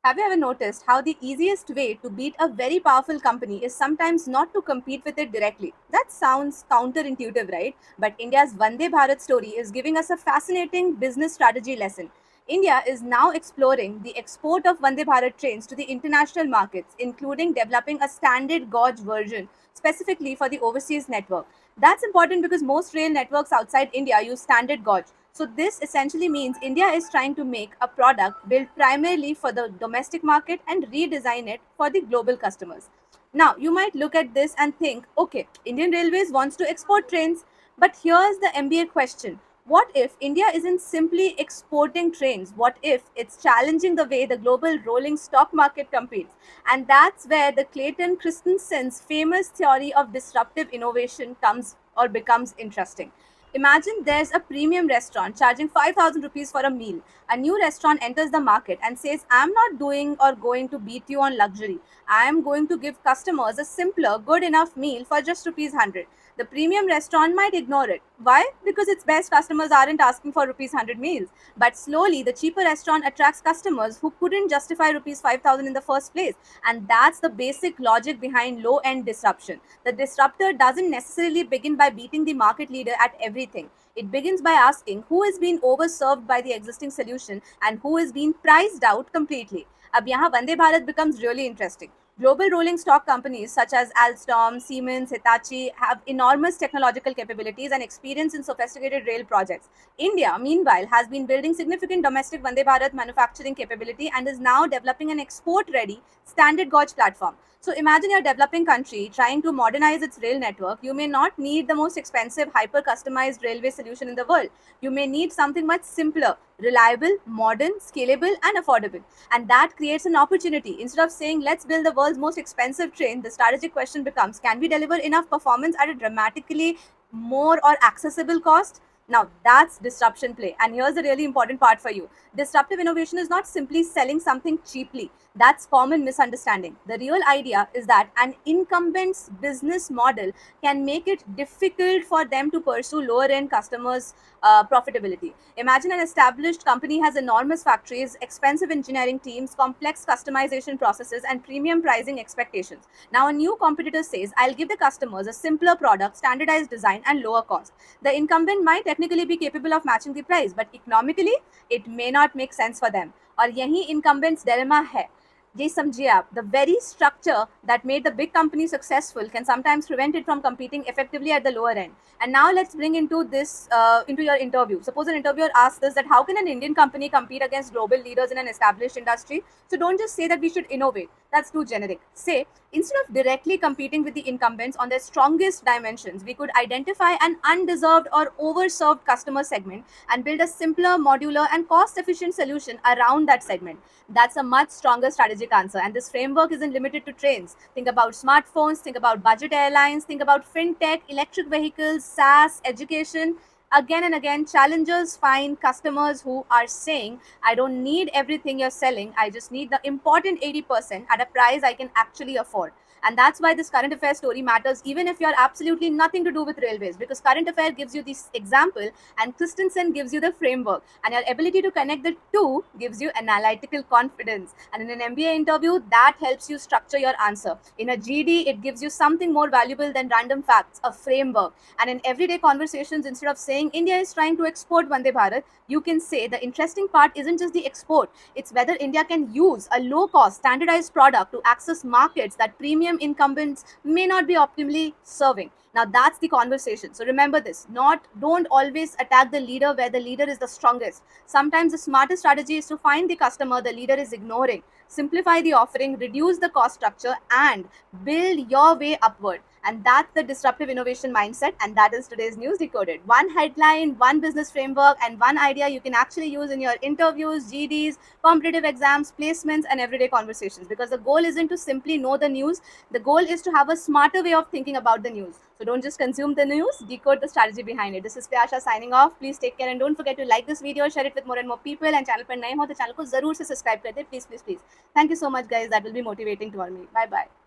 Have you ever noticed how the easiest way to beat a very powerful company is sometimes not to compete with it directly? That sounds counterintuitive, right? But India's Vande Bharat story is giving us a fascinating business strategy lesson. India is now exploring the export of Vande Bharat trains to the international markets, including developing a standard gauge version specifically for the overseas network. That's important because most rail networks outside India use standard gauge. So this essentially means India is trying to make a product built primarily for the domestic market and redesign it for the global customers. Now, you might look at this and think, okay, Indian Railways wants to export trains, but here's the MBA question. What if India isn't simply exporting trains? What if it's challenging the way the global rolling stock market competes? And that's where the Clayton Christensen's famous theory of disruptive innovation comes or becomes interesting. Imagine there's a premium restaurant charging 5,000 rupees for a meal. A new restaurant enters the market and says, I'm not doing or going to beat you on luxury. I am going to give customers a simpler, good enough meal for just rupees 100. The premium restaurant might ignore it. Why? Because its best customers aren't asking for rupees 100 meals. But slowly, the cheaper restaurant attracts customers who couldn't justify rupees 5,000 in the first place. And that's the basic logic behind low end disruption. The disruptor doesn't necessarily begin by beating the market leader at everything. It begins by asking who is being overserved by the existing solution and who is being priced out completely. अब यहाँ Vande Bharat becomes really interesting. Global rolling stock companies such as Alstom, Siemens, Hitachi have enormous technological capabilities and experience in sophisticated rail projects. India, meanwhile, has been building significant domestic Vande Bharat manufacturing capability and is now developing an export-ready standard gauge platform. So imagine you're a developing country trying to modernize its rail network. You may not need the most expensive, hyper customized railway solution in the world. You may need something much simpler, reliable, modern, scalable, and affordable. And that creates an opportunity. Instead of saying, let's build the world's most expensive train, the strategic question becomes, can we deliver enough performance at a dramatically more or accessible cost? Now that's disruption play. And here's the really important part for you. Disruptive innovation is not simply selling something cheaply. That's common misunderstanding. The real idea is that an incumbent's business model can make it difficult for them to pursue lower end customers' profitability. Imagine an established company has enormous factories, expensive engineering teams, complex customization processes, and premium pricing expectations. Now, a new competitor says, I'll give the customers a simpler product, standardized design, and lower cost. The incumbent might technically be capable of matching the price, but economically, it may not make sense for them. और यही incumbents dilemma है. जी समझिए आप, the very structure that made the big company successful can sometimes prevent it from competing effectively at the lower end. And now let's bring into this into your interview. Suppose an interviewer asks this, that how can an Indian company compete against global leaders in an established industry? So don't just say that we should innovate. That's too generic. Say, instead of directly competing with the incumbents on their strongest dimensions, we could identify an undeserved or overserved customer segment and build a simpler, modular, and cost efficient solution around that segment. That's a much stronger strategic answer. And this framework isn't limited to trains. Think about smartphones, think about budget airlines, think about fintech, electric vehicles, SaaS, education. Again and again, challengers find customers who are saying, I don't need everything you're selling. I just need the important 80% at a price I can actually afford. And that's why this current affair story matters, even if you're absolutely nothing to do with railways, because current affair gives you this example and Christensen gives you the framework, and your ability to connect the two gives you analytical confidence. And in an MBA interview, that helps you structure your answer. In a GD, it gives you something more valuable than random facts, a framework. And in everyday conversations, instead of saying India is trying to export Vande Bharat, you can say the interesting part isn't just the export, it's whether India can use a low cost, standardized product to access markets that premium incumbents may not be optimally serving. Now that's the conversation. So remember this, not don't always attack the leader where the leader is the strongest. Sometimes the smartest strategy is to find the customer the leader is ignoring, simplify the offering, reduce the cost structure, and build your way upward. And that's the disruptive innovation mindset. And that is today's news decoded. One headline, one business framework, and one idea you can actually use in your interviews, GDs, competitive exams, placements, and everyday conversations. Because the goal isn't to simply know the news, the goal is to have a smarter way of thinking about the news. So don't just consume the news, decode the strategy behind it. This is Pyasha signing off. Please take care and don't forget to like this video, share it with more and more people. And channel पर नए हो तो channel को जरूर से subscribe कर दे, please, please, please. Thank you so much, guys. That will be motivating to me. Bye bye.